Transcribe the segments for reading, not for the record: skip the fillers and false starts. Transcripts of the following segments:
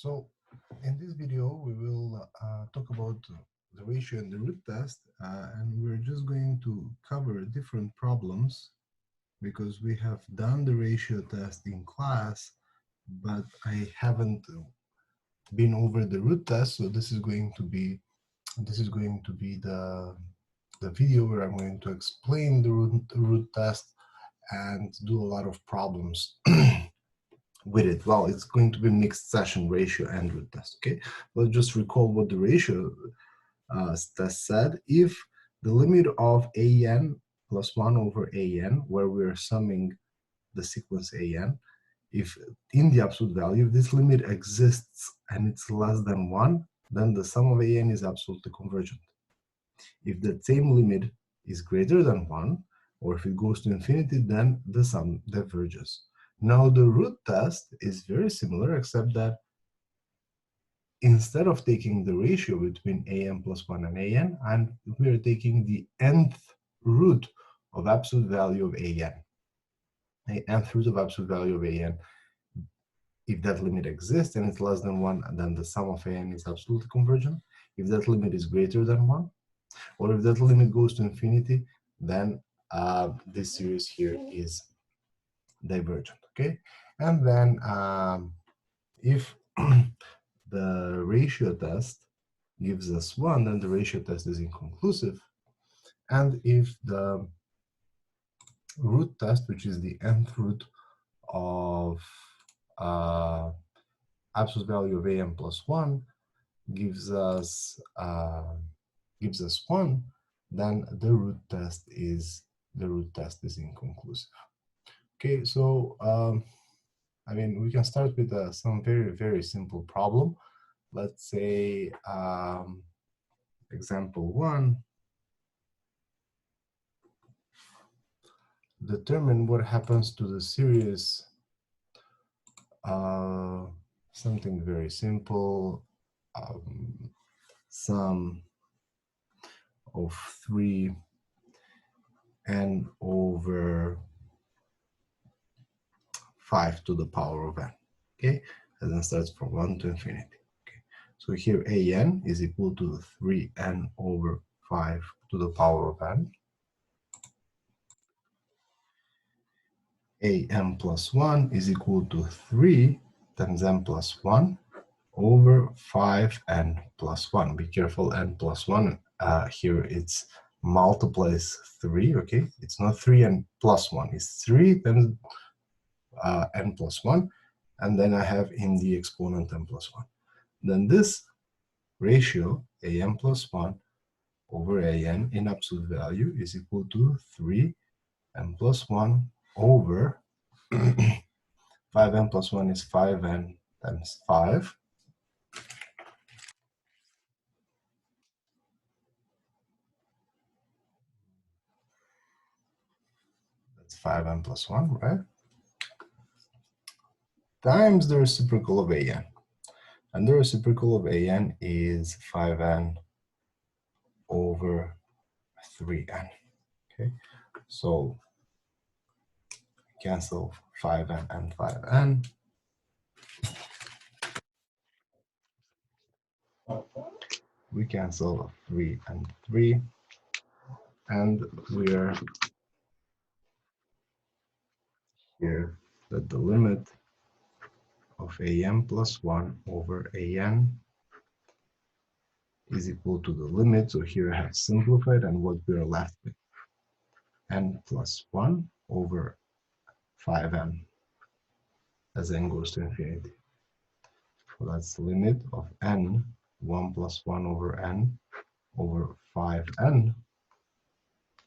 So in this video, we will talk about the ratio and the root test, and we're just going to cover different problems because we have done the ratio test in class, but I haven't been over the root test. So this is going to be the video where I'm going to explain the root test and do a lot of problems with it. Well, it's going to be mixed session ratio and root test. Okay, let's just recall what the ratio test said. If the limit of an plus 1 over an, where we're summing the sequence an, if in the absolute value, if this limit exists and it's less than 1, then the sum of an is absolutely convergent. If the same limit is greater than 1, or if it goes to infinity, then the sum diverges. Now the root test is very similar, except that instead of taking the ratio between an plus 1 and an, we are taking the nth root of absolute value of an. The nth root of absolute value of an. If that limit exists and it's less than 1, then the sum of an is absolutely convergent. If that limit is greater than 1, or if that limit goes to infinity, then this series here is divergent, okay? And then if the ratio test gives us 1, then the ratio test is inconclusive. And if the root test, which is the nth root of absolute value of an plus 1, gives us 1, then the root test is inconclusive. Okay, so I mean, we can start with some very simple problem. Let's say example 1. Determine what happens to the series. Something very simple. Sum of 3 n over 5 to the power of n. Okay, and then starts from 1 to infinity. Okay, so here an is equal to 3n over 5 to the power of n. An plus 1 is equal to 3 times n plus 1 over 5n plus 1. Be careful, n plus 1 here it's multiplies 3, okay? It's not 3n plus 1, it's 3 times n plus 1, and then I have in the exponent n plus 1. Then this ratio, an plus 1 over an in absolute value is equal to 3n plus 1 over 5n plus 1 is 5n times 5. That's 5n plus 1, right? Times the reciprocal of an. And the reciprocal of an is 5n over 3n. Okay, so cancel 5n and 5n. We cancel 3 and 3, and we're here that the limit of an plus 1 over an is equal to the limit. So here I have simplified, and what we are left with, n plus 1 over 5n as n goes to infinity. So that's the limit of n, 1 plus 1 over n over 5n.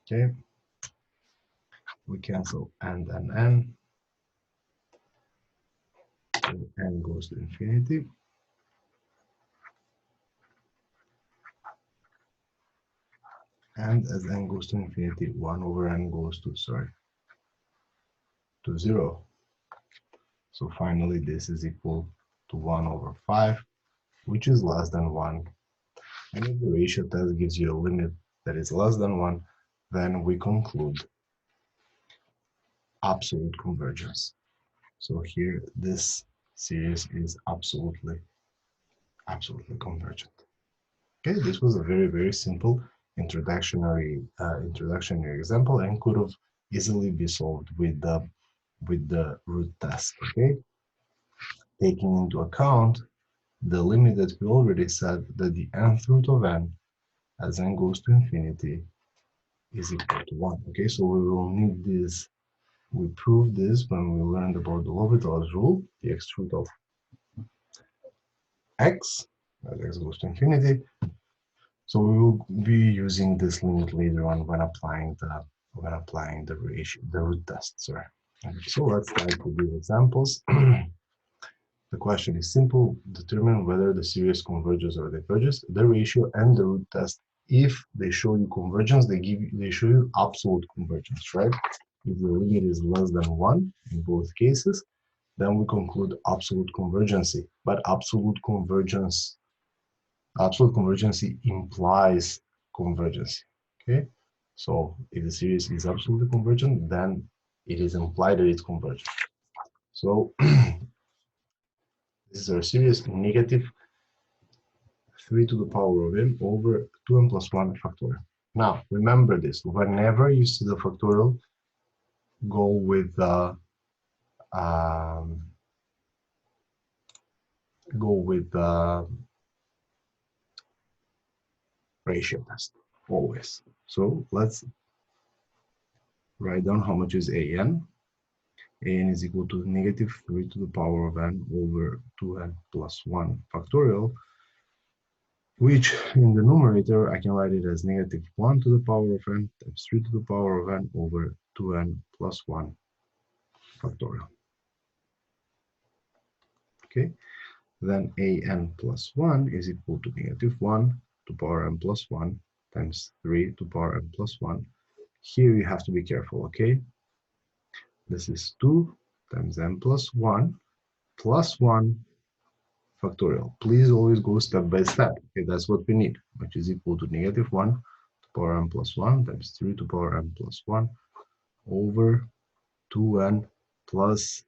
Okay, we cancel n and n. So n goes to infinity. And as n goes to infinity, 1 over n goes to, to 0. So finally, this is equal to 1 over 5, which is less than 1. And if the ratio test gives you a limit that is less than 1, then we conclude absolute convergence. So here, this series is absolutely absolutely convergent. Okay, this was a very, very simple introductory example and could have easily be solved with the root test. Okay, taking into account the limit that we already said, that the nth root of n as n goes to infinity is equal to 1. Okay, so we will need this. We proved this when we learned about the Louboutins rule, the x root of x, as x goes to infinity. So we will be using this limit later on when applying the ratio, the root test. Sorry. So let's start with these examples. The question is simple: determine whether the series converges or diverges. The ratio and the root test, if they show you convergence, they show you absolute convergence, right? If the limit is less than 1 in both cases, then we conclude absolute convergency. But absolute convergency implies convergence. Okay, so if the series is absolutely convergent, then it is implied that it's convergent. So this is our series negative 3 to the power of n over 2n plus 1 factorial. Now remember this: whenever you see the factorial, go with the ratio test always. So let's write down how much is an. An is equal to negative 3 to the power of n over 2n plus 1 factorial, which in the numerator I can write it as negative 1 to the power of n times 3 to the power of n over 2n plus 1 factorial. Okay, then an plus 1 is equal to negative 1 to power n plus 1 times 3 to power n plus 1. Here you have to be careful, okay? This is 2 times n plus 1 factorial. Please always go step by step. Okay, that's what we need, which is equal to negative 1 to power n plus 1 times 3 to power n plus 1 over 2n plus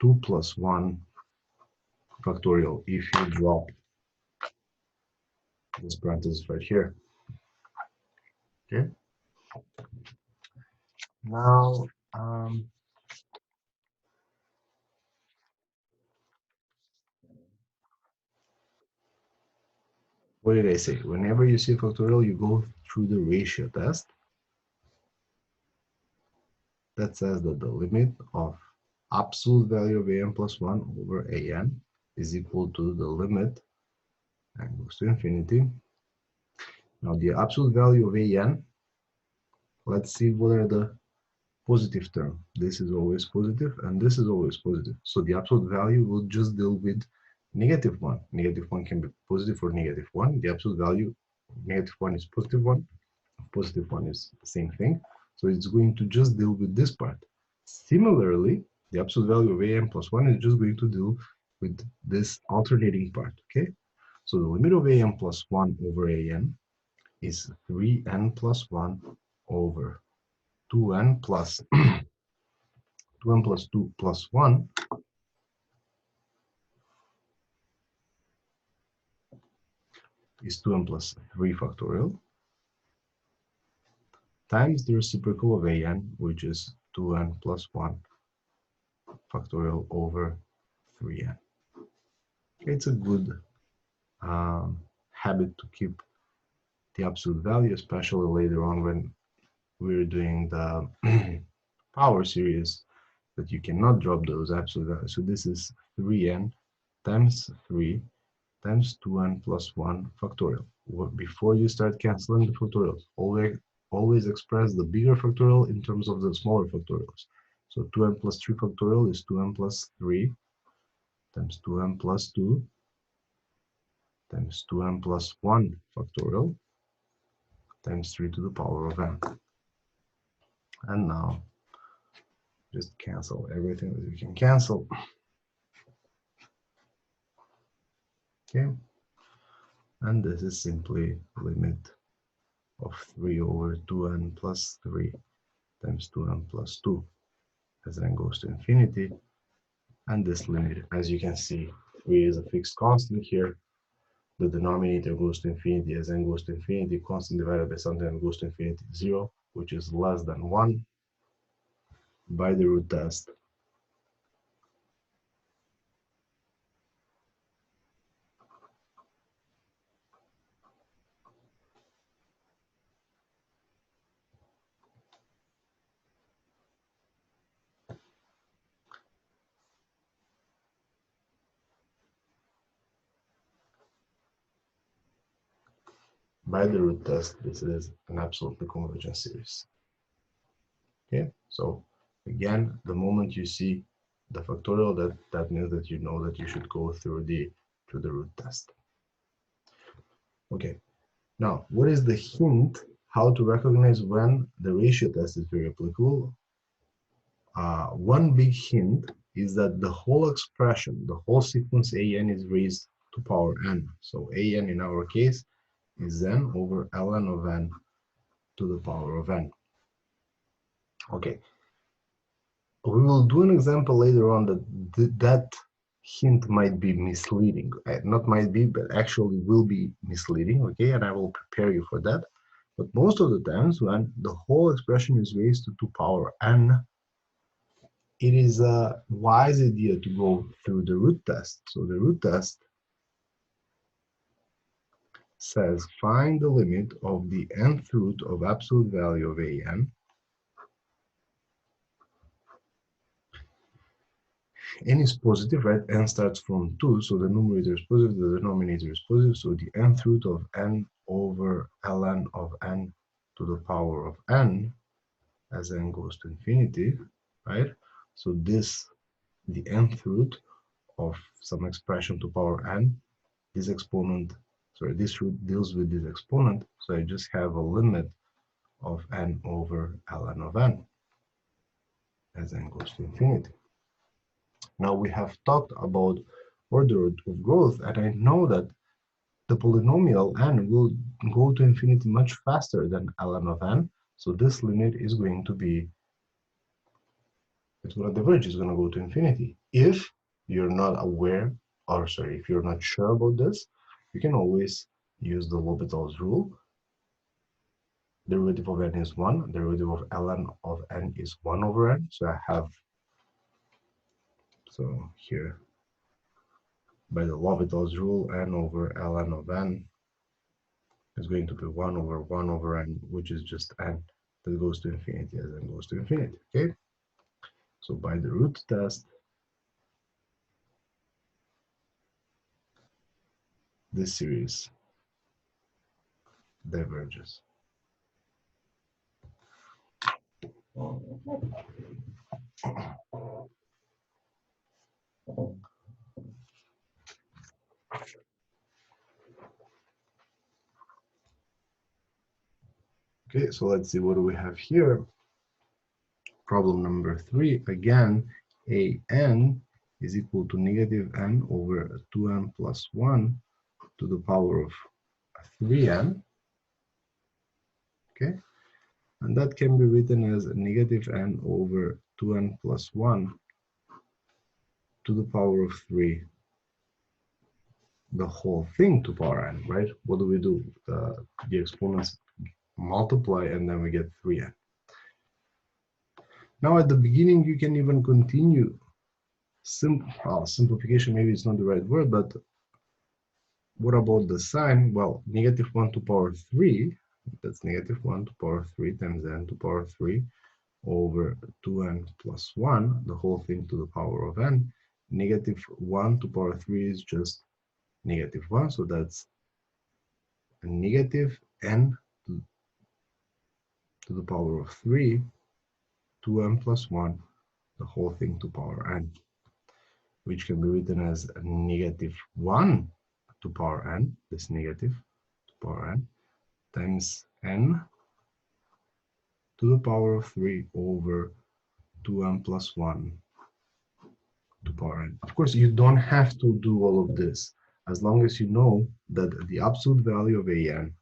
2 plus 1 factorial if you drop this parenthesis right here. Okay. Now, what did I say? Whenever you see factorial, you go through the ratio test. That says that the limit of absolute value of an plus 1 over an is equal to the limit and goes to infinity. Now the absolute value of an, let's see what are the positive term. This is always positive and this is always positive. So the absolute value will just deal with negative 1. Negative 1 can be positive or negative 1. The absolute value, negative 1 is positive 1. Positive 1 is the same thing. So it's going to just deal with this part. Similarly, the absolute value of an plus 1 is just going to deal with this alternating part, okay? So the limit of an plus 1 over an is 3n plus 1 over 2n plus 2n plus 2 plus 1 is 2n plus 3 factorial times the reciprocal of an, which is 2n plus 1 factorial over 3n. It's a good habit to keep the absolute value, especially later on when we're doing the power series, that you cannot drop those absolute values. So this is 3n times 3 times 2n plus 1 factorial. Before you start canceling the factorials, always express the bigger factorial in terms of the smaller factorials. So 2n plus 3 factorial is 2n plus 3 times 2n plus 2 times 2n plus 1 factorial times 3 to the power of n. And now just cancel everything that you can cancel. Okay, and this is simply limit of 3 over 2n plus 3 times 2n plus 2 as n goes to infinity. And this limit, as you can see, 3 is a fixed constant here, the denominator goes to infinity as n goes to infinity, constant divided by something that goes to infinity, 0, which is less than 1, by the root test. By the root test, this is an absolutely convergent series. Okay, so again, the moment you see the factorial, that means that you know that you should go through the root test. Okay, now what is the hint how to recognize when the ratio test is very applicable? One big hint is that the whole expression, the whole sequence an is raised to power n. So an in our case is n over ln of n to the power of n. Okay, we will do an example later on that hint might be misleading. Not might be, but actually will be misleading, okay? And I will prepare you for that. But most of the times when the whole expression is raised to 2 power n, it is a wise idea to go through the root test. So the root test says find the limit of the nth root of absolute value of an. N is positive, right? N starts from 2, so the numerator is positive, the denominator is positive, so the nth root of n over ln of n to the power of n as n goes to infinity, right? So this, the nth root of some expression to power n, this exponent, sorry, this root deals with this exponent, so I just have a limit of n over ln of n as n goes to infinity. Now we have talked about order of growth, and I know that the polynomial n will go to infinity much faster than ln of n, so this limit is going to be, it's going to diverge, it's going to go to infinity. If you're not aware, or sorry, if you're not sure about this, you can always use the Louboutins rule. Derivative of n is 1, derivative of ln of n is 1 over n, so I have, so here, by the Louboutins rule, n over ln of n is going to be 1 over n, which is just n that goes to infinity as n goes to infinity, okay? So by the root test, this series diverges. Okay, so let's see what do we have here. Problem number 3, again, an is equal to negative n over 2n plus 1 to the power of 3n, okay? And that can be written as negative n over 2n plus 1 to the power of 3, the whole thing to power n, right? What do we do? The exponents multiply and then we get 3n. Now at the beginning you can even continue simplification, maybe it's not the right word, but what about the sign? Well, negative 1 to power 3, that's negative 1 to power 3 times n to power 3 over 2n plus 1, the whole thing to the power of n. Negative 1 to power 3 is just negative 1, so that's a negative n to the power of 3, 2n plus 1, the whole thing to power n, which can be written as a negative 1 to power n, this negative to power n, times n to the power of 3 over 2n plus 1 to power n. Of course, you don't have to do all of this, as long as you know that the absolute value of an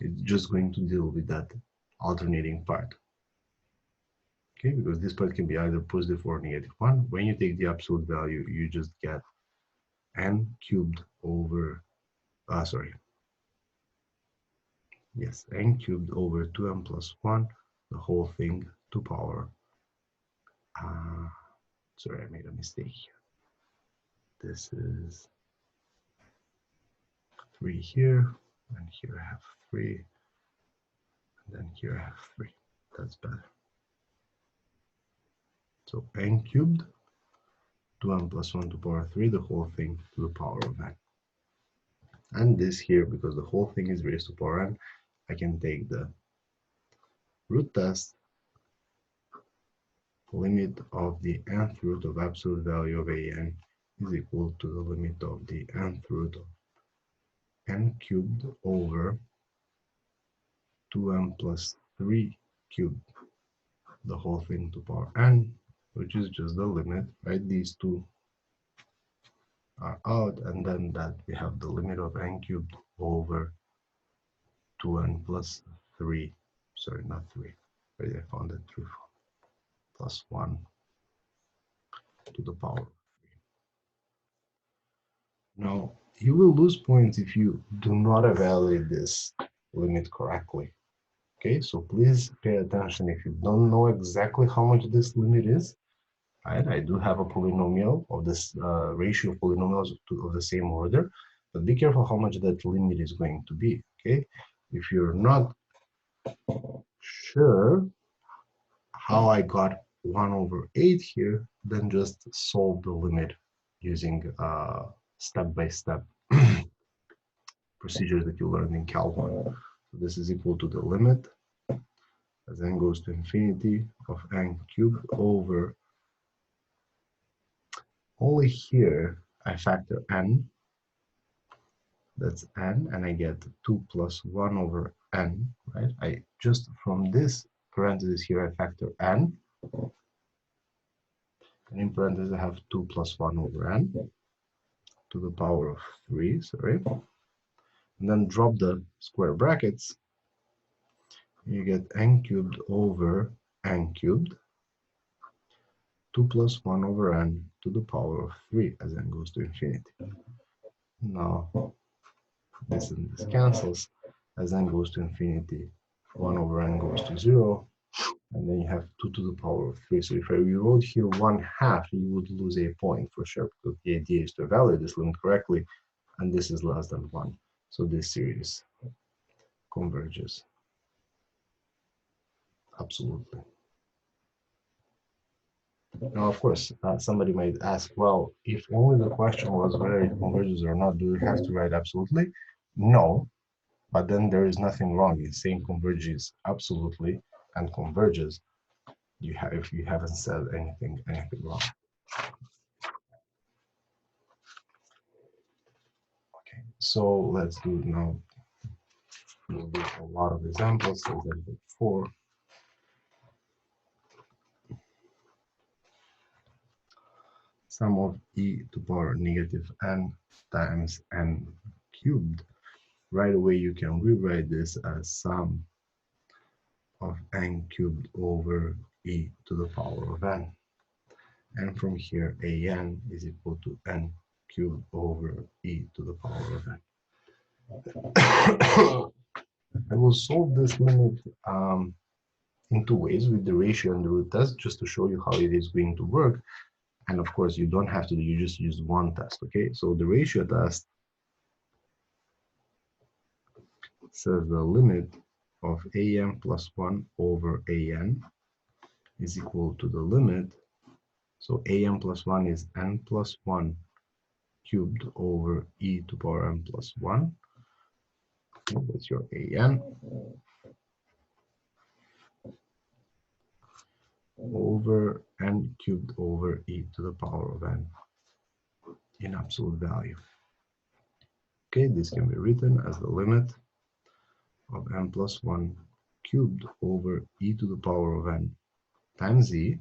is just going to deal with that alternating part. Okay, because this part can be either positive or negative 1. When you take the absolute value, you just get n cubed over sorry, yes, n cubed over 2n plus 1, the whole thing to power, sorry, I made a mistake here. This is 3 here, and here I have 3, and then here I have 3. That's better. So n cubed, 2n plus 1 to power 3, the whole thing to the power of n. And this here, because the whole thing is raised to power n, I can take the root test, limit of the nth root of absolute value of an is equal to the limit of the nth root of n cubed over 2n plus 3 cubed, the whole thing to power n, which is just the limit, right? These two are out, and then that we have the limit of n cubed over 2n plus 3, sorry, not 3, but I found it 3 plus 1 to the power of 3. Now, you will lose points if you do not evaluate this limit correctly. Okay, so please pay attention if you don't know exactly how much this limit is. Right, I do have a polynomial of this ratio of polynomials of the same order, but be careful how much that limit is going to be. Okay, if you're not sure how I got 1 over 8 here, then just solve the limit using step-by-step procedures that you learned in Calc 1. So this is equal to the limit as n goes to infinity of n cubed over, only here I factor n, that's n, and I get 2 plus 1 over n, right? I just from this parenthesis here, I factor n, and in parentheses I have 2 plus 1 over n to the power of 3, sorry. And then drop the square brackets, you get n cubed over n cubed, 2 plus 1 over n to the power of 3 as n goes to infinity. Now, this and this cancels. As n goes to infinity, 1 over n goes to 0, and then you have 2 to the power of 3. So if I rewrote here 1/2, you would lose a point for sure, because the idea is to evaluate this limit correctly, and this is less than 1. So this series converges. Absolutely. Now, of course, somebody might ask, well, if only the question was whether it converges or not, do we have to write absolutely? No, but then there is nothing wrong in saying converges absolutely and converges. If you haven't said anything wrong. Okay, so let's do now. We'll do a lot of examples. Example 4. Sum of e to power negative n times n cubed. Right away, you can rewrite this as sum of n cubed over e to the power of n. And from here, an is equal to n cubed over e to the power of n. I will solve this limit in 2 ways, with the ratio and the root test, just to show you how it is going to work. And of course, you don't have to, you just use one test, okay? So the ratio test says the limit of an plus 1 over an is equal to the limit. So an plus 1 is n plus 1 cubed over e to power n plus 1. Okay, that's your an. Over n cubed over e to the power of n in absolute value. Okay, this can be written as the limit of n plus 1 cubed over e to the power of n times e.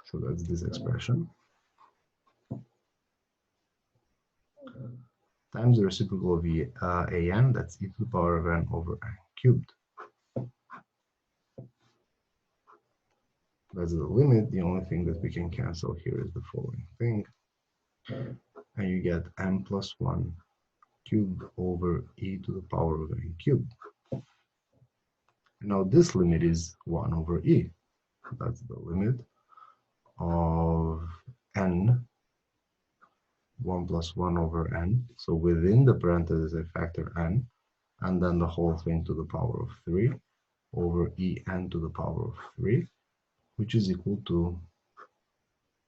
So that's this expression. Times the reciprocal of an, that's e to the power of n over n cubed. That's the limit. The only thing that we can cancel here is the following thing. And you get n plus 1 cubed over e to the power of n cubed. Now this limit is 1 over e. That's the limit of n, 1 plus 1 over n. So within the parentheses I factor n, and then the whole thing to the power of 3 over en to the power of 3, which is equal to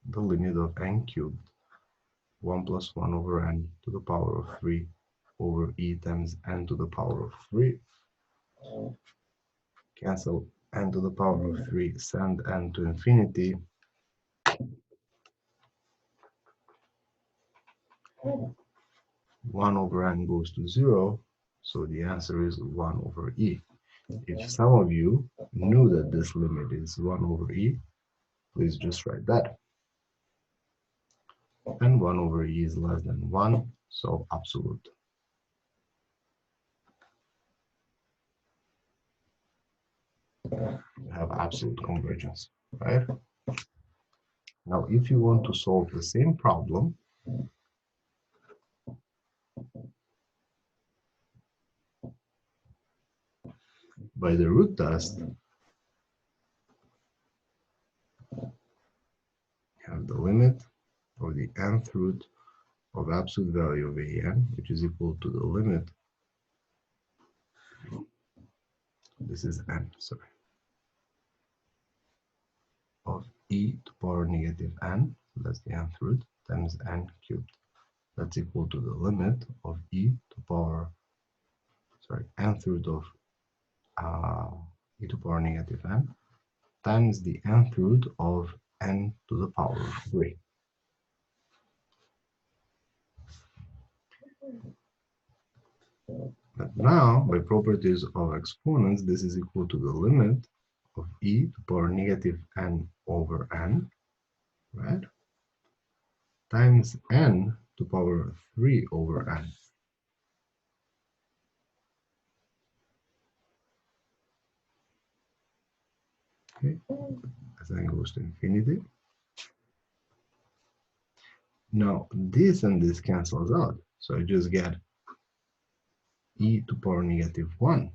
the limit of n cubed, 1 plus 1 over n to the power of 3 over e times n to the power of 3. Cancel n to the power of 3, send n to infinity. 1 over n goes to 0, so the answer is 1 over e. If some of you knew that this limit is 1 over e, please just write that. And 1 over e is less than 1, so absolute. We have absolute convergence, right? Now, if you want to solve the same problem, by the root test, have the limit of the nth root of absolute value of an, which is equal to the limit, this is n, sorry, of e to power negative n, that's the nth root, times n cubed. That's equal to the limit of e to power, sorry, nth root of e to power negative n times the nth root of n to the power of 3. But now, by properties of exponents, this is equal to the limit of e to power negative n over n, right? Times n to power 3 over n. Okay, as n goes to infinity. Now, this and this cancels out, so I just get e to power negative 1.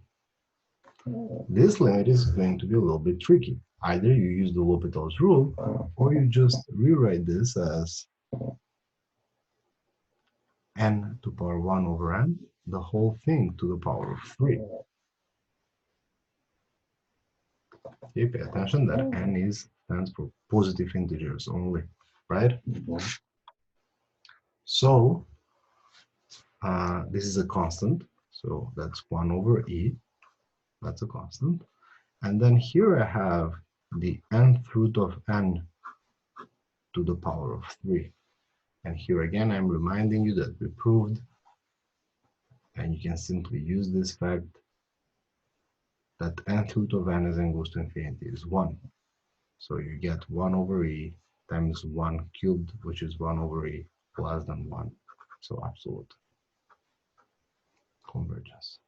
This limit is going to be a little bit tricky. Either you use the Louboutins rule, or you just rewrite this as n to power 1 over n, the whole thing to the power of 3. Okay, pay attention that n stands for positive integers only, right? So this is a constant, so that's 1 over e, that's a constant. And then here I have the nth root of n to the power of 3. And here again, I'm reminding you that we proved, and you can simply use this fact, that nth root of n as n goes to infinity is 1. So you get 1 over e times 1 cubed, which is 1 over e less than 1. So absolute convergence.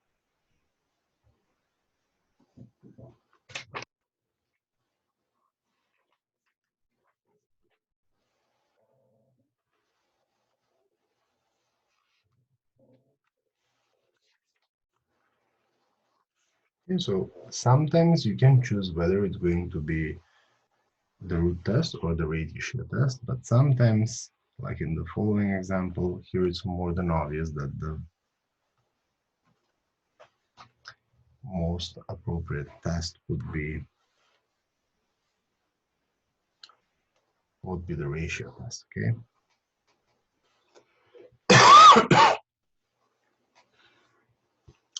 Okay, so sometimes you can choose whether it's going to be the root test or the ratio test, but sometimes, like in the following example, here it's more than obvious that the most appropriate test would be the ratio test, okay?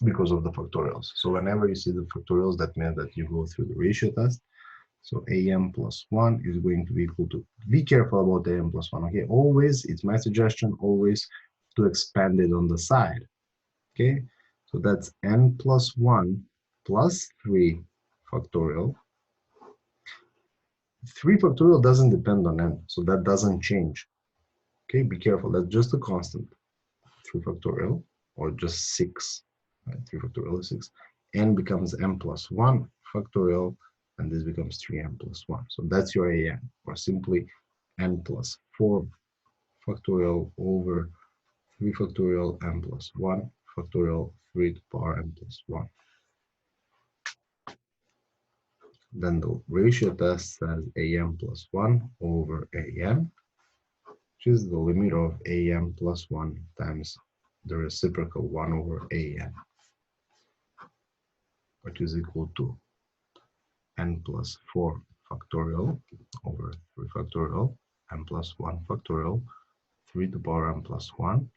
Because of the factorials. So whenever you see the factorials, that means that you go through the ratio test. So am plus 1 is going to be equal to, be careful about am plus 1, okay? Always, it's my suggestion, always to expand it on the side, okay? So that's n plus 1 plus 3 factorial. 3 factorial doesn't depend on n, so that doesn't change, okay? Be careful, that's just a constant, 3 factorial, or just 6, right? 3 factorial is 6. N becomes n plus 1 factorial, and this becomes 3n plus 1. So that's your an, or simply n plus 4 factorial over 3 factorial n plus 1 factorial 3 to the power n plus 1. Then the ratio test says am plus 1 over am, which is the limit of am plus 1 times the reciprocal 1 over an, which is equal to n plus 4 factorial over 3 factorial n plus 1 factorial 3 to the power n plus 1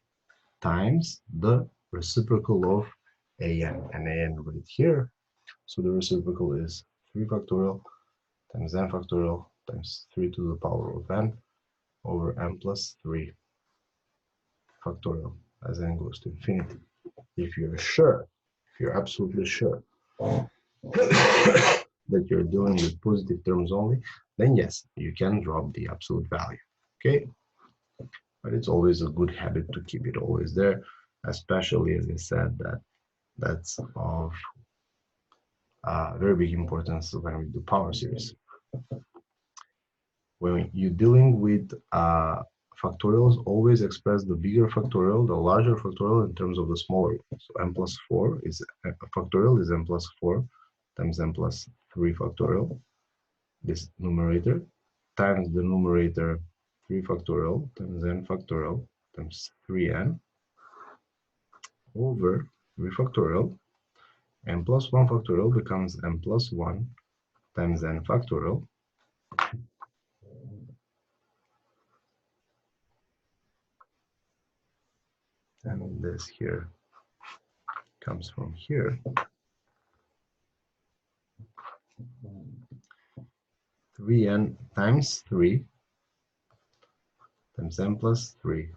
times the reciprocal of an, and an right here. So the reciprocal is 3 factorial times n factorial times 3 to the power of n over n plus 3 factorial as n goes to infinity. If you're sure, if you're absolutely sure that you're dealing with positive terms only, then yes, you can drop the absolute value, okay? But it's always a good habit to keep it always there, especially as I said that's of very big importance when we do power series. When you're dealing with factorials, always express the bigger factorial, the larger factorial in terms of the smaller one. So n plus 4 is a factorial is n plus 4 times n plus 3 factorial, this numerator, times the numerator 3 factorial times n factorial times 3n over 3 factorial. N plus 1 factorial becomes n plus 1 times n factorial. And this here comes from here. 3n times 3 times n plus 3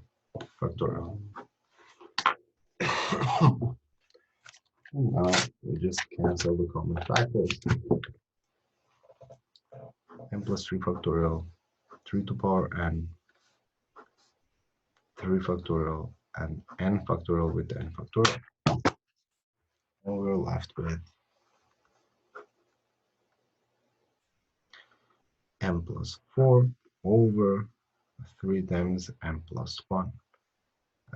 factorial. Now we just cancel the common factors. N plus 3 factorial, 3 to the power n, 3 factorial, and n factorial with n factorial. And we're left with n plus 4 over 3 times n plus 1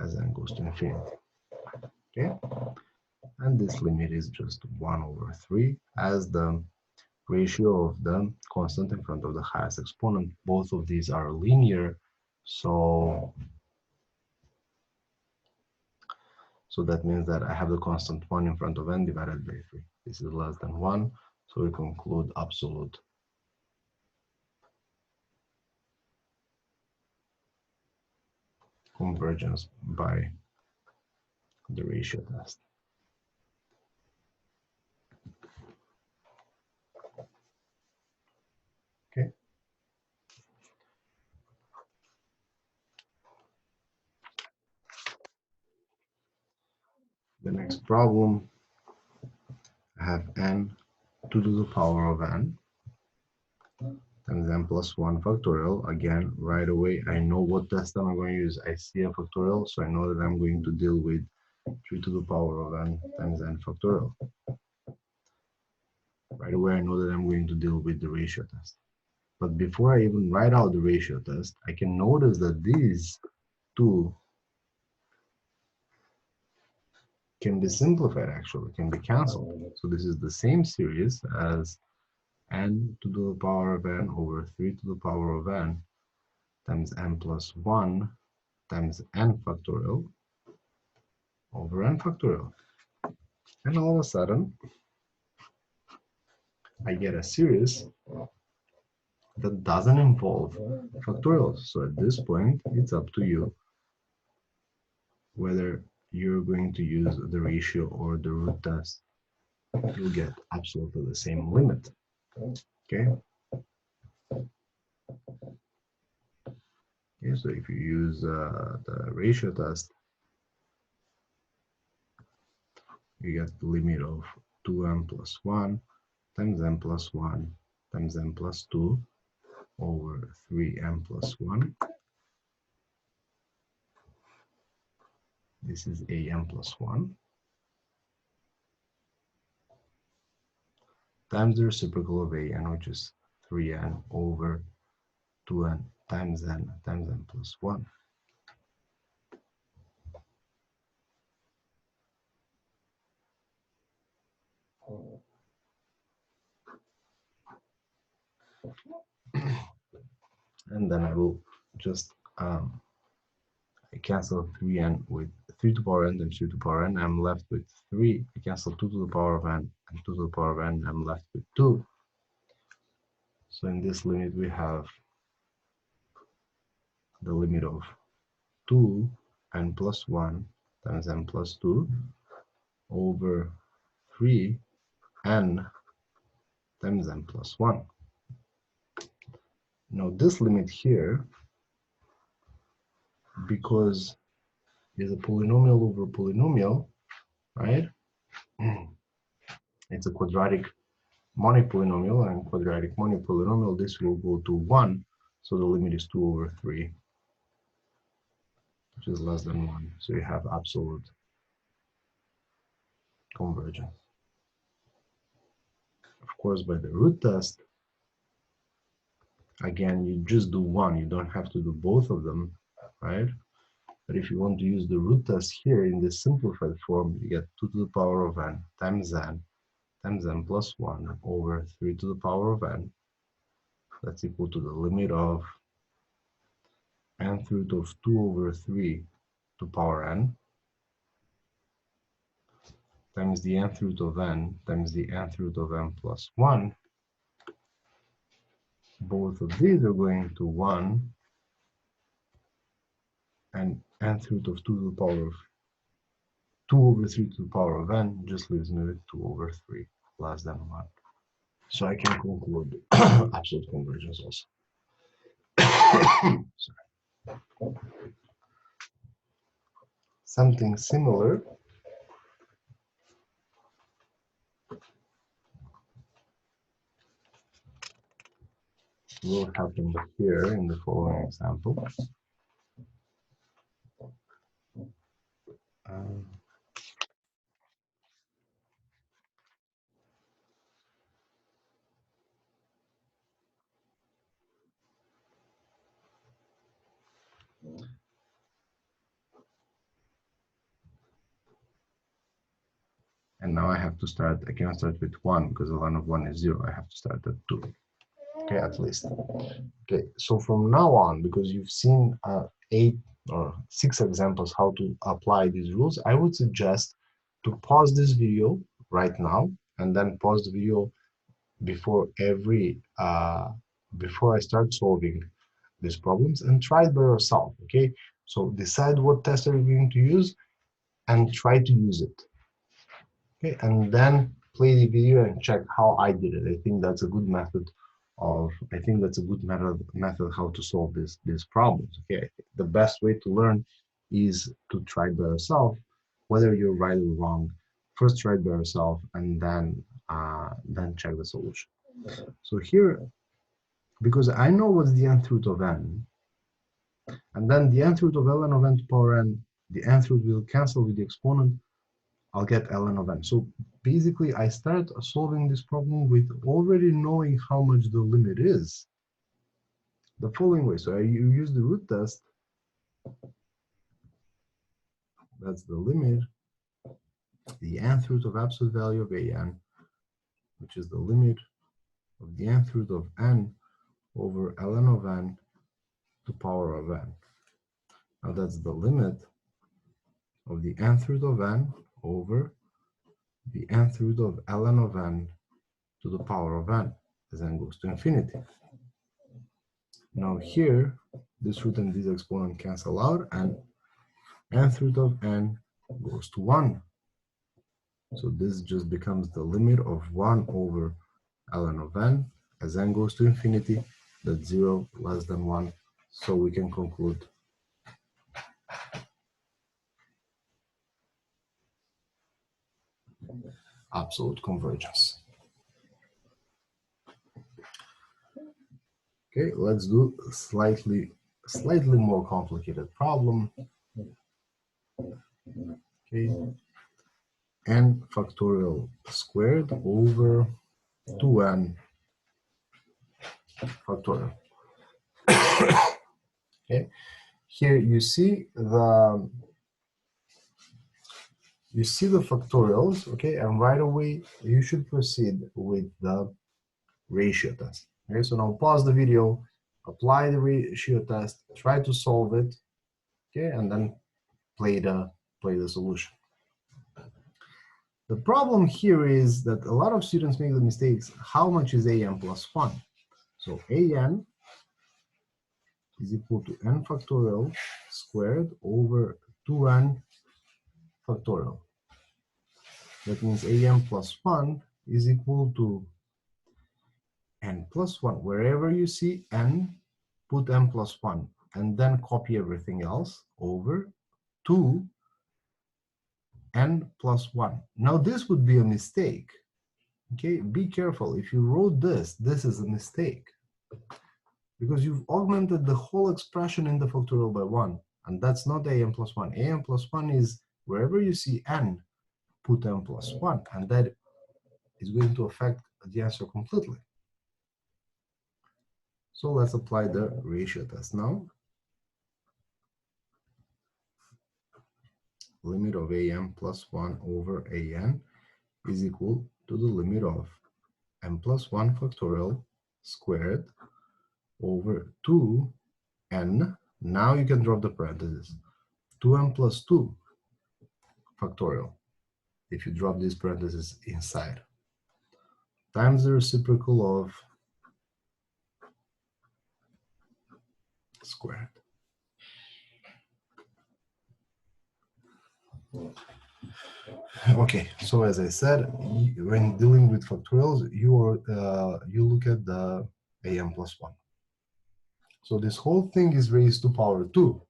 as n goes to infinity. Okay? And this limit is just 1 over 3 as the ratio of the constant in front of the highest exponent. Both of these are linear, so that means that I have the constant 1 in front of n divided by 3. This is less than 1, so we conclude absolute convergence by the ratio test. Okay. The next problem, I have n to the power of n times n plus 1 factorial. Again, right away, I know what test I'm going to use. I see a factorial, so I know that I'm going to deal with 3 to the power of n times n factorial. Right away, I know that I'm going to deal with the ratio test. But before I even write out the ratio test, I can notice that these two can be simplified, actually, can be canceled. So this is the same series as n to the power of n over 3 to the power of n times n plus 1 times n factorial over n factorial. And all of a sudden, I get a series that doesn't involve factorials. So at this point, it's up to you whether you're going to use the ratio or the root test. You'll get absolutely the same limit. Okay. Okay, so if you use the ratio test, you get the limit of 2n plus 1 times n plus 1 times n plus 2 over 3n plus 1. This is an plus 1 times the reciprocal of an, which is 3n over 2n times n plus 1. And then I will just I cancel 3n with 3 to the power n times 3 to the power n. I'm left with 3. I cancel 2 to the power of n and 2 to the power of n. I'm left with 2. So in this limit, we have the limit of 2n plus 1 times n plus 2 over 3n times n plus 1. Now this limit here, because it's a polynomial over polynomial, right? It's a quadratic monic polynomial, and quadratic monic polynomial, this will go to 1. So the limit is 2 over 3, which is less than 1. So you have absolute convergence. Of course, by the root test, again, you just do one. You don't have to do both of them, right? But if you want to use the root test here in this simplified form, you get 2 to the power of n times n plus 1 over 3 to the power of n. That's equal to the limit of nth root of 2 over 3 to power n times the nth root of n times the nth root of n plus 1. Both of these are going to 1, and nth root of 2 to the power of 2 over 3 to the power of n just leaves me with 2 over 3 less than 1. So I can conclude absolute convergence also. Something similar will happen here in the following example. And now I have to start, I cannot start with 1 because the ln of 1 is 0. I have to start at 2. Okay, at least. Okay, so from now on, because you've seen 8 or 6 examples how to apply these rules, I would suggest to pause this video right now and then pause the video before before I start solving these problems and try it by yourself. Okay, so decide what test are you going to use and try to use it. Okay, and then play the video and check how I did it. I think that's a good method method how to solve these problems. Okay, the best way to learn is to try it by yourself, whether you're right or wrong. First try it by yourself and then check the solution. So here, because I know what's the nth root of n, and then the nth root of ln of n to power n, the nth root will cancel with the exponent, I'll get ln of n. So basically, I start solving this problem with already knowing how much the limit is. The following way, so you use the root test. That's the limit, the nth root of absolute value of an, which is the limit of the nth root of n over ln of n to power of n. Now that's the limit of the nth root of n over the nth root of ln of n to the power of n as n goes to infinity. Now here, this root and this exponent cancel out, and nth root of n goes to 1. So this just becomes the limit of 1 over ln of n as n goes to infinity, that's 0 less than 1. So we can conclude absolute convergence. Okay, let's do a slightly more complicated problem. Okay, n factorial squared over 2n factorial. Okay, here you see the factorials, okay, and right away you should proceed with the ratio test. Okay, so now pause the video, apply the ratio test, try to solve it, okay, and then play the solution. The problem here is that a lot of students make the mistakes. How much is an plus 1? So an is equal to n factorial squared over 2n factorial. That means an plus 1 is equal to n plus 1. Wherever you see n, put n plus 1, and then copy everything else over 2 n plus 1. Now this would be a mistake. Okay, be careful. If you wrote this, this is a mistake. Because you've augmented the whole expression in the factorial by 1. And that's not an plus 1. An plus 1 is wherever you see n, put n plus 1. And that is going to affect the answer completely. So let's apply the ratio test now. Limit of an plus 1 over an is equal to the limit of n plus 1 factorial squared over 2n. Now you can drop the parentheses. 2n plus 2 factorial, if you drop these parentheses inside, times the reciprocal of squared. Okay, so as I said, when dealing with factorials, you look at the an plus 1. So this whole thing is raised to power 2.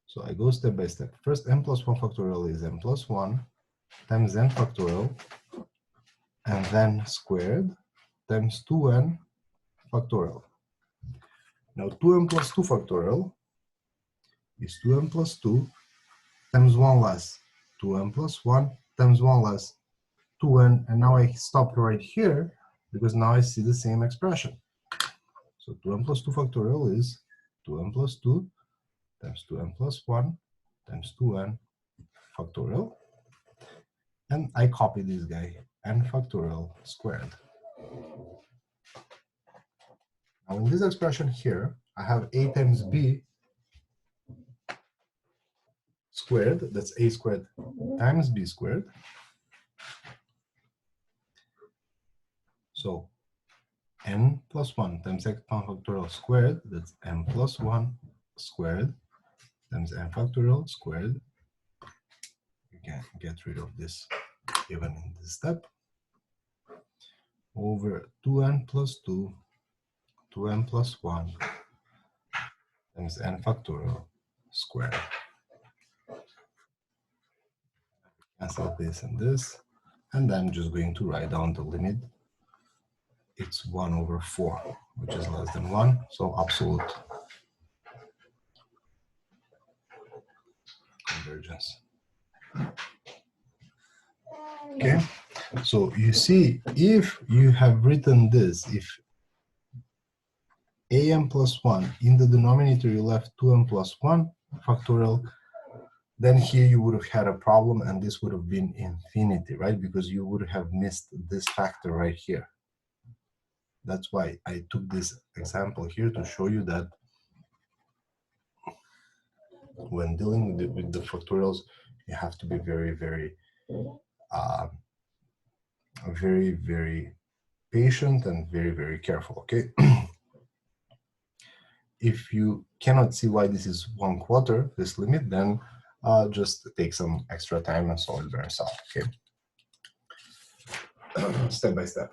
So I go step by step. First, n plus 1 factorial is n plus 1 times n factorial, and then squared times 2n factorial. Now 2n plus 2 factorial is 2n plus 2 times 1 less 2n plus 1 times 1 less 2n, and now I stop right here because now I see the same expression. So 2n plus 2 factorial is 2n plus 2 times 2n plus 1 times 2n factorial, and I copy this guy, n factorial squared. Now in this expression here, I have a times b squared, that's a squared times b squared. So n plus 1 times exponent factorial squared, that's n plus 1 squared times n factorial squared. You can get rid of this even in this step, over 2n plus 2, 2n plus 1 times n factorial squared. Cancel this and this, and I'm just going to write down the limit. It's 1 over 4, which is less than 1, so absolute convergence. Okay, so you see, if you have written this, if an plus 1, in the denominator you left 2n plus 1 factorial, then here you would have had a problem, and this would have been infinity, right? Because you would have missed this factor right here. That's why I took this example here to show you that when dealing with the factorials, you have to be very, very patient and very, very careful, okay? If you cannot see why this is 1/4, this limit, then just take some extra time and solve it by yourself, okay? Step by step.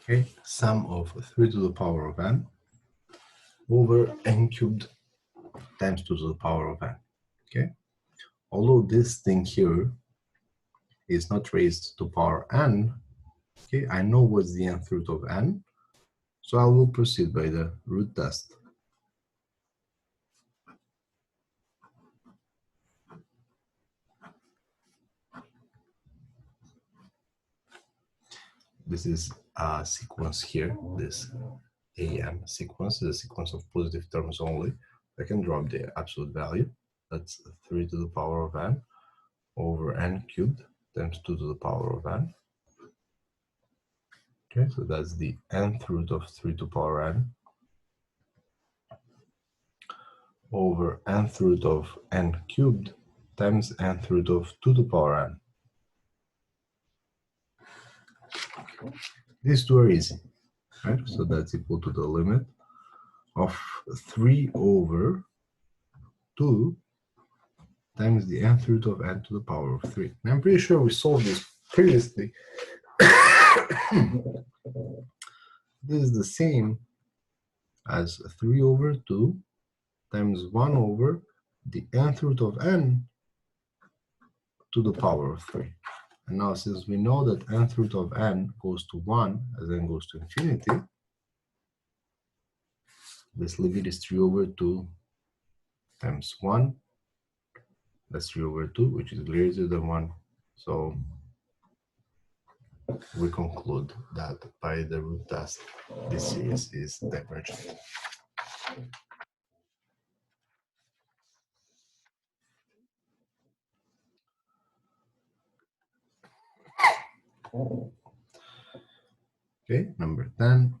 Okay, sum of 3 to the power of n over n cubed times 2 to the power of n, okay? Although this thing here is not raised to power n, okay, I know what's the nth root of n, so I will proceed by the root test. this is a sequence here. This an sequence is a sequence of positive terms only. I can drop the absolute value. That's 3 to the power of n over n cubed times 2 to the power of n. Okay, so that's the nth root of 3 to the power n over nth root of n cubed times nth root of 2 to the power n. These two are easy, right? So that's equal to the limit of 3 over 2 times the nth root of n to the power of 3. And I'm pretty sure we solved this previously. This is the same as 3 over 2 times 1 over the nth root of n to the power of 3. And now, since we know that nth root of n goes to 1 as n goes to infinity, this limit is 3 over 2 times 1. That's 3 over 2, which is greater than 1. So we conclude that by the root test, this series is divergent. Okay, number 10.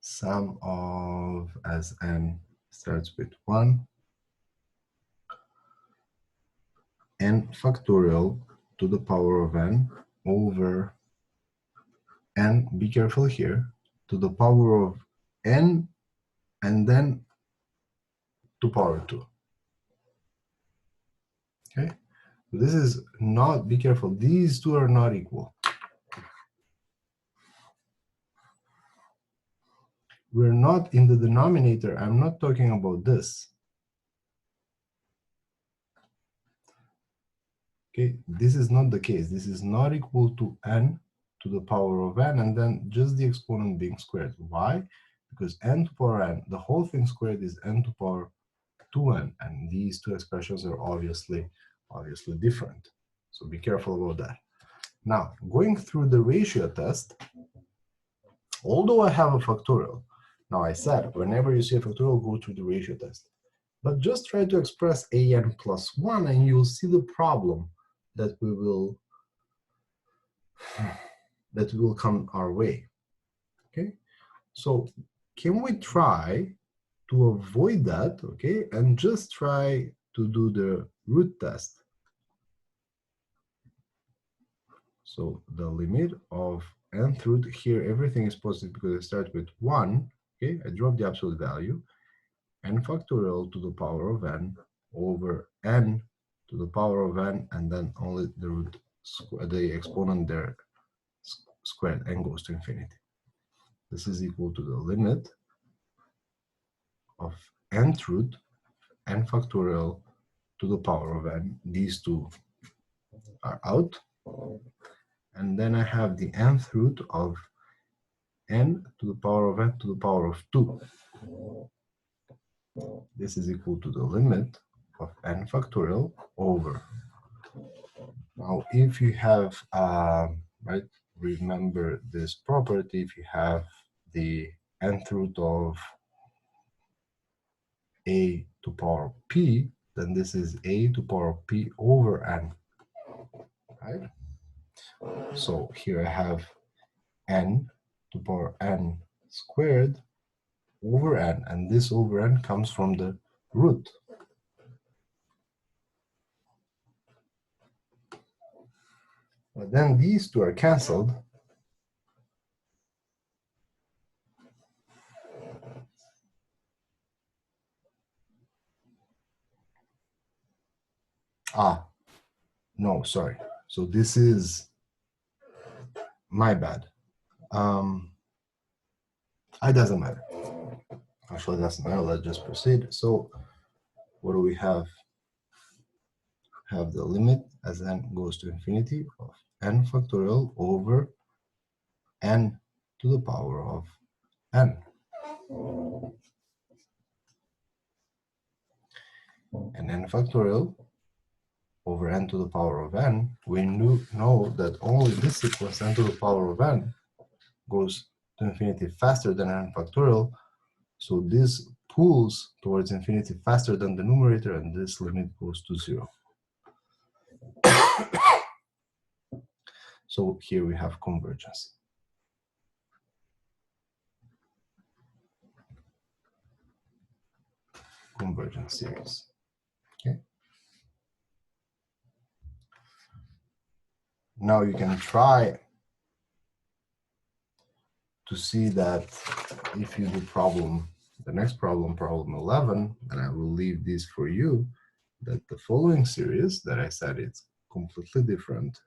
Sum of as n starts with 1, n factorial to the power of n over n, be careful here, to the power of n and then to power 2. Okay, this is not, be careful, these two are not equal. We're not in the denominator, I'm not talking about this. Okay, this is not the case. This is not equal to n to the power of n and then just the exponent being squared. Why? Because n to power n, the whole thing squared is n to power 2n, and these two expressions are obviously different. So be careful about that. Now, going through the ratio test, although I have a factorial, now I said, whenever you see a factorial, go through the ratio test. But just try to express an plus 1 and you'll see the problem that will come our way. Okay, so can we try to avoid that, okay, and just try to do the root test? So the limit of nth root here, everything is positive because I start with 1. Okay, I drop the absolute value, n factorial to the power of n over n to the power of n, and then only the root, the exponent there squared, n goes to infinity. This is equal to the limit of nth root, n factorial to the power of n. These two are out. And then I have the nth root of n to the power of n to the power of 2. This is equal to the limit of n factorial over. Now, if you have, right, remember this property, if you have the nth root of a to power p, then this is a to power p over n, right? So here I have n to power n squared over n, and this over n comes from the root. But then these two are cancelled. No, sorry. So this is my bad. It doesn't matter. Actually, it doesn't matter. Let's just proceed. So what do we have? Have the limit as n goes to infinity of n factorial over n to the power of n. And n factorial over n to the power of n, we know that only this sequence n to the power of n goes to infinity faster than n factorial. So this pulls towards infinity faster than the numerator, and this limit goes to 0. So here we have convergence. Convergence series. Okay. Now you can try to see that if you do the next problem, problem 11, and I will leave this for you, that the following series that I said it's completely different.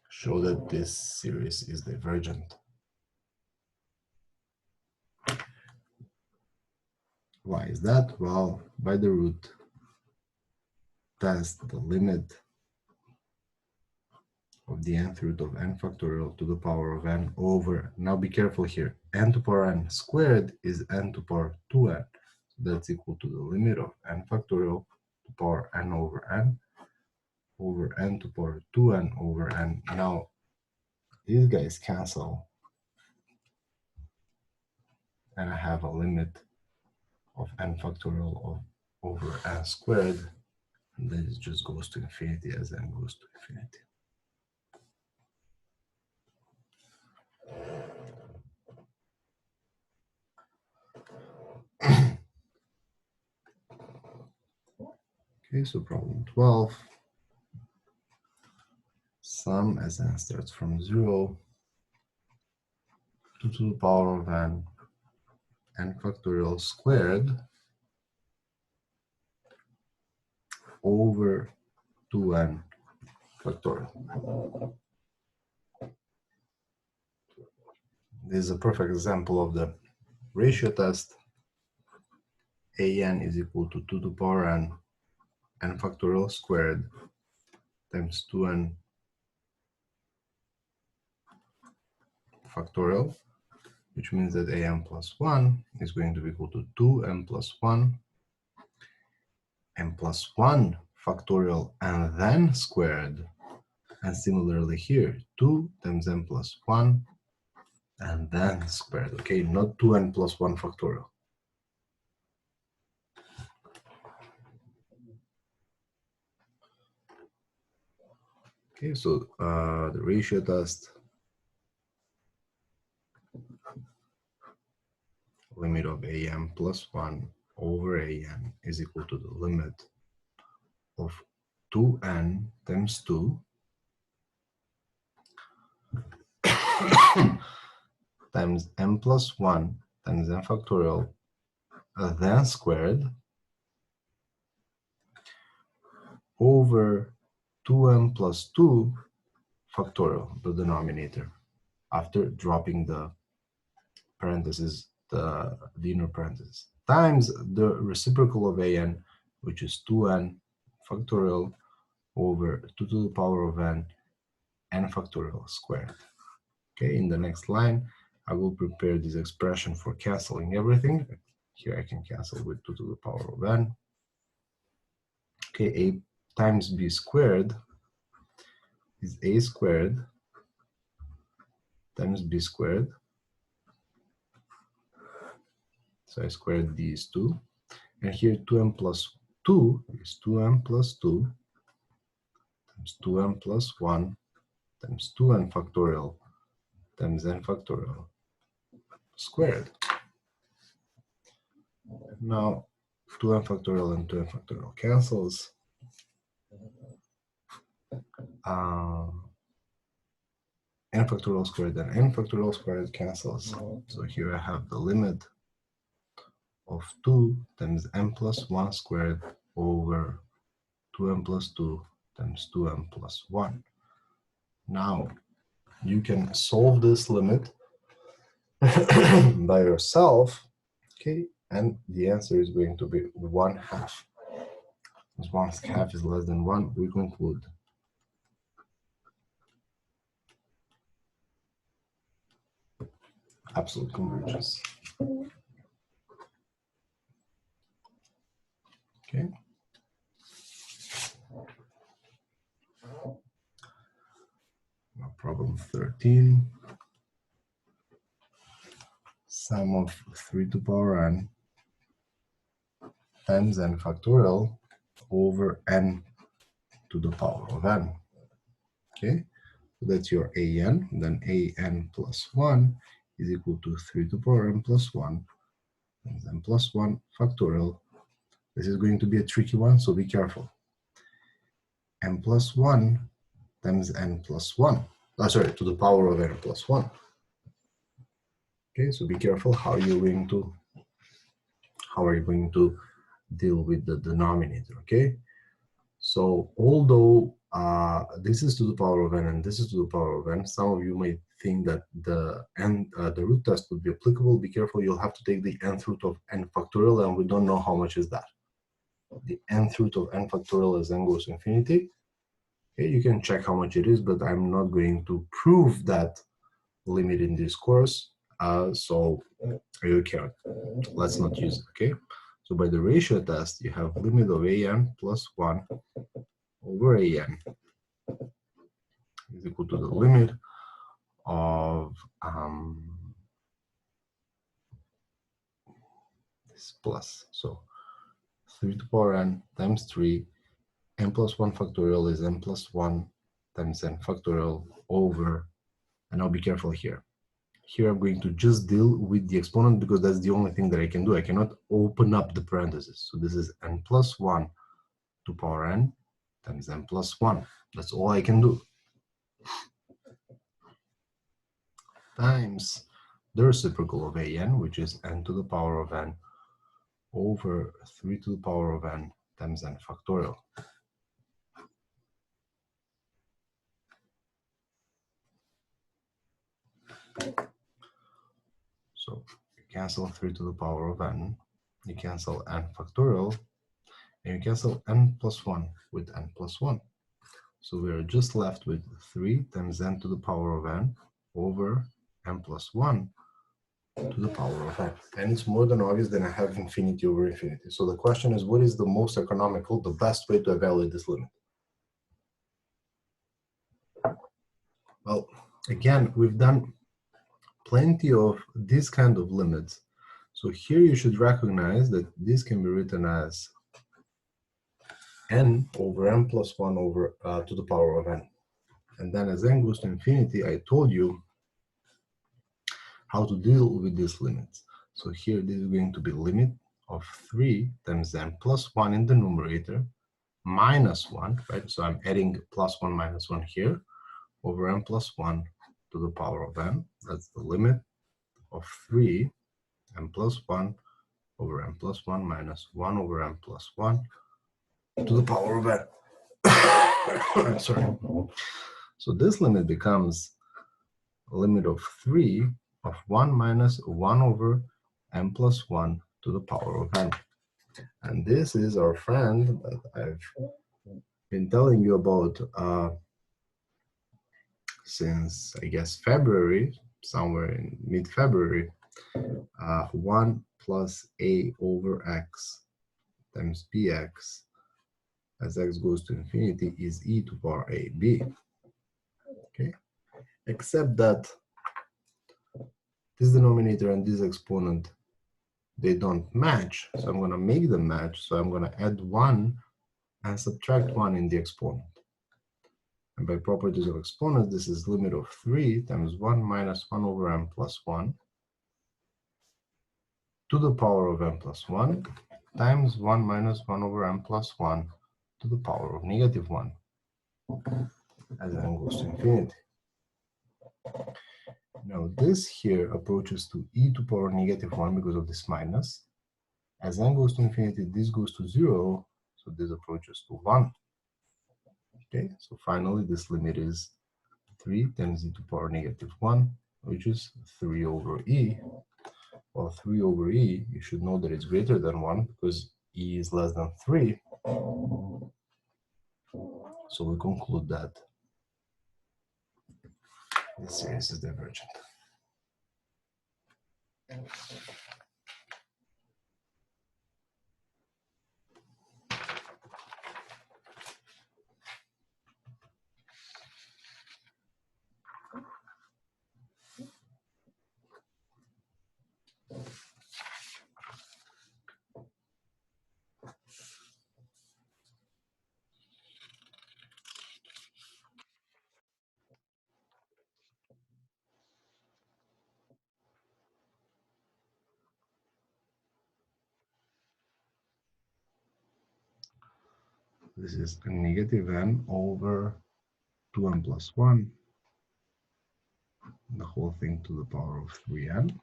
Show that this series is divergent. Why is that? Well, by the root test, the limit of the nth root of n factorial to the power of n over, now be careful here, n to power n squared is n to power 2n. So that's equal to the limit of n factorial to power n over n to power 2n over n. Now, these guys cancel, and I have a limit of n factorial of over n squared, and then it just goes to infinity as n goes to infinity. Okay, so problem 12. Sum as n starts from 0 to the power of n factorial squared over 2n factorial. This is a perfect example of the ratio test. An is equal to 2 to the power n factorial squared times 2n factorial, which means that an plus 1 is going to be equal to 2n plus 1, n plus 1 factorial and then squared. And similarly here, 2 times n plus 1 and then squared. Okay, not 2n plus 1 factorial. Okay, so the ratio test, limit of an plus 1 over an is equal to the limit of 2n times 2 times n plus 1 times n factorial then squared over 2n plus 2 factorial, the denominator, after dropping the parentheses, the inner parentheses, times the reciprocal of an, which is 2n factorial over 2 to the power of n factorial squared. Okay, in the next line, I will prepare this expression for canceling everything. Here I can cancel with 2 to the power of n. Okay, a times b squared is a squared times b squared. So I squared these two. And here 2n plus 2 is 2n plus 2 times 2n plus 1 times 2n factorial times n factorial squared. Now 2n factorial and 2n factorial cancels. N factorial squared and n factorial squared cancels. So here I have the limit of 2 times n plus 1 squared over 2n plus 2 times 2n plus 1. Now you can solve this limit by yourself, okay, and the answer is going to be 1/2. as long as half is less than 1, we conclude. Absolute convergence. Okay. Now problem 13. Sum of 3 to the power n times n factorial over n to the power of n. Okay, so that's your an. Then an plus 1 is equal to 3 to the power n plus 1 times n plus 1 factorial. This is going to be a tricky one, so be careful. N plus 1 times n plus 1. Sorry, to the power of n plus 1. Okay, so be careful how are you going to deal with the denominator. Okay, so although this is to the power of n and this is to the power of n, some of you may think that the root test would be applicable. Be careful, you'll have to take the nth root of n factorial, and we don't know how much is that. The nth root of n factorial as n goes to infinity. Okay, you can check how much it is, but I'm not going to prove that limit in this course, so you can. Let's not use it. Okay, so by the ratio test, you have limit of an plus 1 over an is equal to the limit of this plus. So 3 to the power n times 3, n plus 1 factorial is n plus 1 times n factorial over, and now be careful here. Here I'm going to just deal with the exponent because that's the only thing that I can do. I cannot open up the parentheses. So this is n plus 1 to power n times n plus 1. That's all I can do. Times the reciprocal of an, which is n to the power of n over 3 to the power of n times n factorial. So you cancel 3 to the power of n, you cancel n factorial, and you cancel n plus 1 with n plus 1. So we are just left with 3 times n to the power of n over n plus 1 to the power of n. And it's more than obvious that I have infinity over infinity. So the question is, what is the most economical, the best way to evaluate this limit? Well, again, we've done plenty of these kind of limits. So here you should recognize that this can be written as n over n plus 1 over to the power of n. And then as n goes to infinity, I told you how to deal with these limits. So here this is going to be limit of 3 times n plus 1 in the numerator minus 1, right? So I'm adding plus 1 minus 1 here over n plus 1 to the power of n. That's the limit of 3 n plus 1 over n plus 1 minus 1 over n plus 1 to the power of n. Sorry. So this limit becomes a limit of 3 of 1 minus 1 over n plus 1 to the power of n. And this is our friend that I've been telling you about since, I guess, February, somewhere in mid-February. 1 plus a over x times bx as x goes to infinity is e to the power ab. Okay, except that this denominator and this exponent, they don't match, so I'm going to make them match. So I'm going to add 1 and subtract 1 in the exponent. And by properties of exponents, this is limit of 3 times 1 minus 1 over n plus 1 to the power of n plus 1 times 1 minus 1 over n plus 1 to the power of negative 1 as n goes to infinity. Now this here approaches to e to the power negative 1 because of this minus. As n goes to infinity, this goes to 0, so this approaches to 1. Okay, so finally this limit is 3 times e to the power negative 1, which is 3 over e. Well, 3 over e, you should know that it's greater than 1 because e is less than 3. So we conclude that this series is divergent. This is a negative n over 2n plus 1, the whole thing to the power of 3n.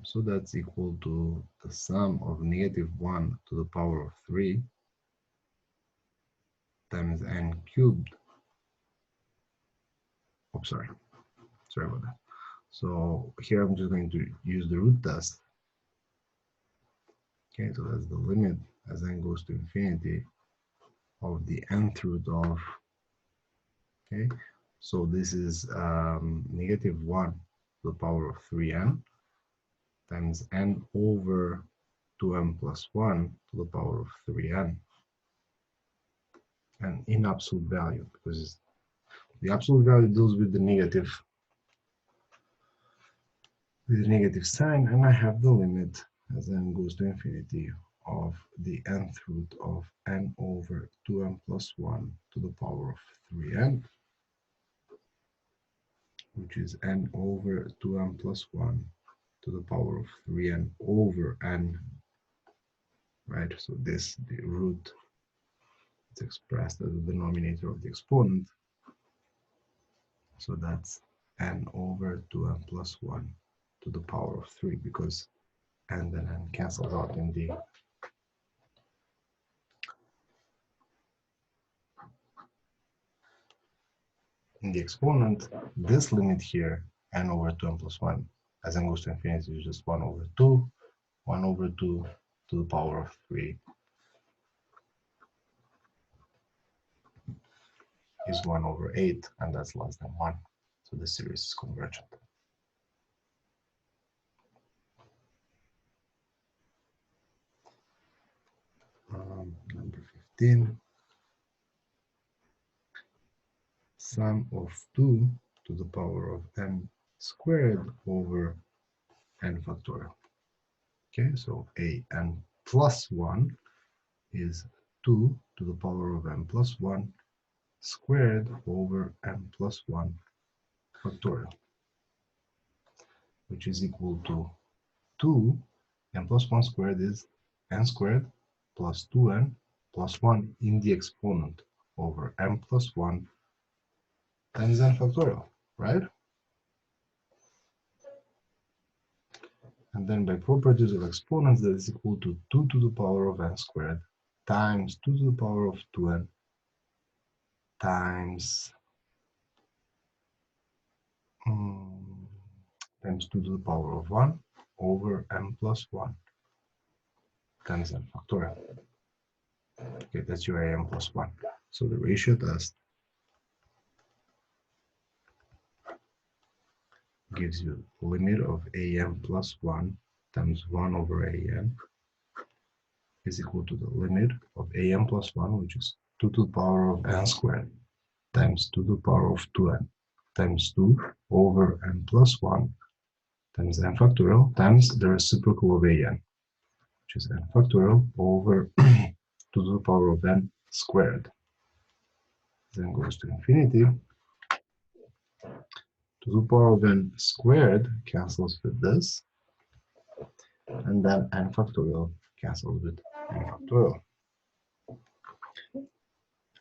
So that's equal to the sum of negative 1 to the power of 3 times n cubed. Oh, sorry about that. So here I'm just going to use the root test. Okay, so that's the limit as n goes to infinity of the nth root of, okay, so this is negative 1 to the power of 3n times n over 2n plus 1 to the power of 3n, and in absolute value, because the absolute value deals with the negative sign, and I have the limit as n goes to infinity of the nth root of n over 2n plus 1 to the power of 3n, which is n over 2n plus 1 to the power of 3n over n, right? So this, the root, is expressed as the denominator of the exponent. So that's n over 2n plus 1 to the power of 3, because n and n cancels out in the exponent. This limit here, n over 2n plus 1, as n goes to infinity, is just 1 over 2 to the power of 3 is 1 over 8, and that's less than 1. So the series is convergent. Number 15. Sum of 2 to the power of n squared over n factorial. Okay, so a n plus 1 is 2 to the power of n plus 1 squared over n plus 1 factorial, which is equal to 2. N plus 1 squared is n squared plus 2n plus 1 in the exponent over n plus 1 times n factorial, right? And then by properties of exponents, that is equal to 2 to the power of n squared times 2 to the power of 2n times 2 to the power of 1 over n plus 1 times n factorial. Okay, that's your an plus 1. So the ratio test gives you limit of an plus 1 times 1 over an is equal to the limit of an plus 1, which is 2 to the power of n squared times 2 to the power of 2n times 2 over n plus 1 times n factorial times the reciprocal of an, which is n factorial over 2 to the power of n squared. Then goes to infinity. 2 to the power of n squared cancels with this, and then n factorial cancels with n factorial.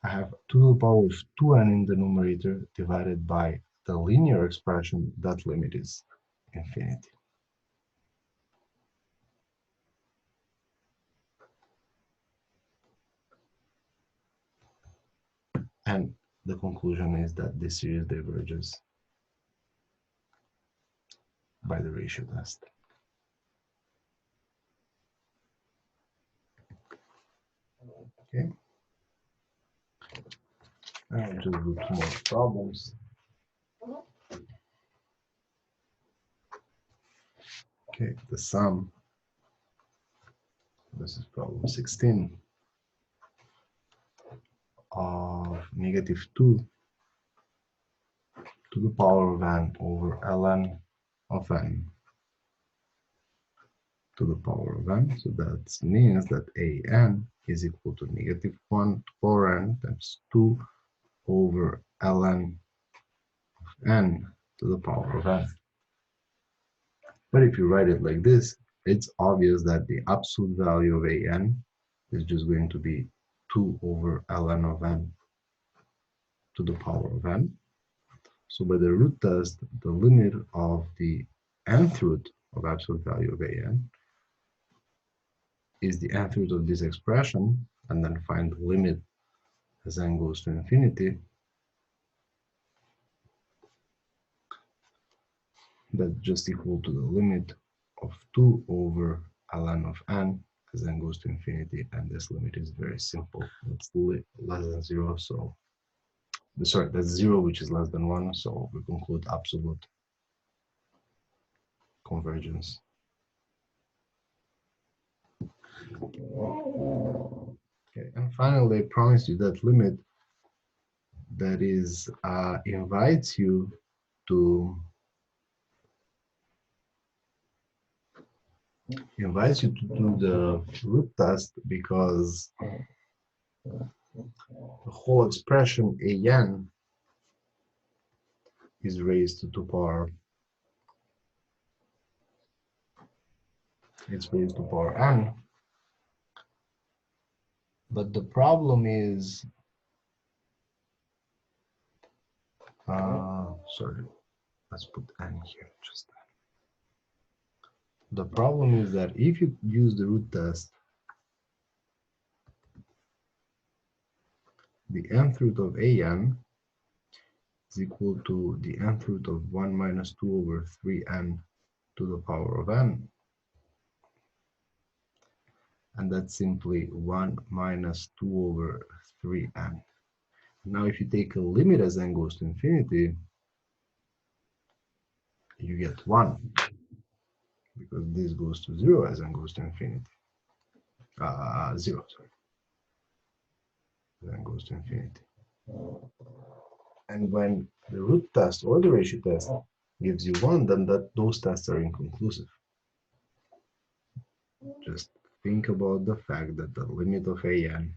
I have 2 to the power of 2n in the numerator divided by the linear expression. That limit is infinity. And the conclusion is that this series diverges by the ratio test. Okay. Now just do 2 more problems. Okay, the sum. This is problem 16 of -2 to the power of n over ln of n to the power of n. So that means that an is equal to -1 to the power n times 2 over ln of n to the power of n. But if you write it like this, it's obvious that the absolute value of an is just going to be 2 over ln of n to the power of n. So by the root test, the limit of the nth root of absolute value of an is the nth root of this expression, and then find the limit as n goes to infinity. That's just equal to the limit of 2 over ln of n as n goes to infinity, and this limit is very simple. It's less than 0, so sorry, that's 0, which is less than 1, so we conclude absolute convergence. Okay, and finally, I promised you that limit that is invites you to do the root test, because the whole expression an is raised to 2 power. It's raised to power n. But the problem is, sorry, let's put n here, just n. The problem is that if you use the root test, the nth root of an is equal to the nth root of 1 minus 2 over 3n to the power of n. And that's simply 1 minus 2 over 3n. Now, if you take a limit as n goes to infinity, you get 1, because this goes to 0 as n goes to infinity. 0, sorry. As n goes to infinity. And when the root test or the ratio test gives you 1, then those tests are inconclusive. Just think about the fact that the limit of an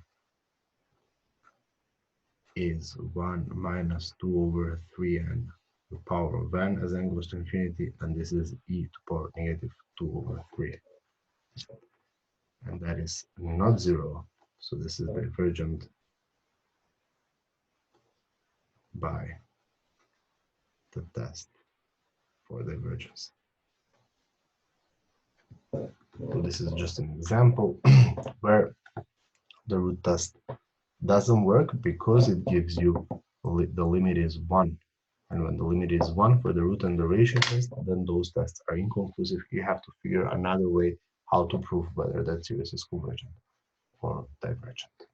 is 1 minus 2 over 3n to the power of n as n goes to infinity, and this is e to power -2 over 3. And that is not 0, so this is divergent by the test for divergence. So this is just an example where the root test doesn't work because it gives you the limit is 1. And when the limit is 1 for the root and the ratio test, then those tests are inconclusive. You have to figure another way how to prove whether that series is convergent or divergent.